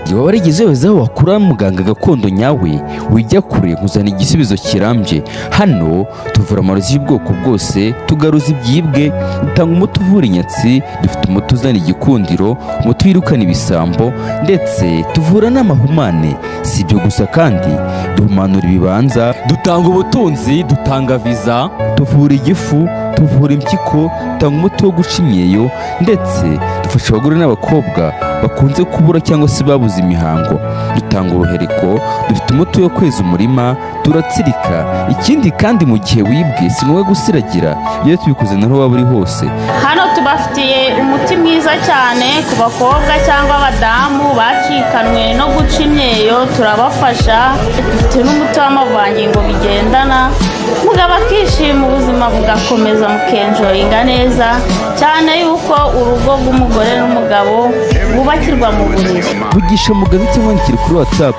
niba warigeze weza aho wakura muganga gakondo nyawe wijya kure kuzana igisubizo kirambye. Hano tuvura amarozi y'ubwoko bwose, tugaruza ibyibwe, dutanga umuti uvura inyatsi, dufite umuti uzana igikundiro, umuti wirukana ibisambo, ndetse tuvura n'amahumane. Si ibyo gusa kandi duhumanura ibibanza, dutanga ubutunzi, dutanga viza, tuvura igifu, tuvura impyiko, dutanga umuti wo guca imyeyo, ndetse dufasha abagore n'abakobwa bakunze kubura cyangwa se babuze imihango. Dutanga uruhereko, dufite umuti wo kweza umurima, turatsirika. Ikindi kandi mu gihe wibwe si ngombwa gusiragira, iyo tubikoze naho waba uri hose. Hano tubafitiye umuti mwiza cyane ku bakobwa cyangwa abadamu bacikanwe no guca imyeyo, turabafasha. Dufite n'umuti w'amavangingo bigendana, mugabo akishima, ubuzima bugakomeza, mukenjoyinga neza cyane, yuko urugo rw'umugore n'umugabo bubakirwa mu buriri. Vugisha Mugabe cyangwa wandikire kuri WhatsApp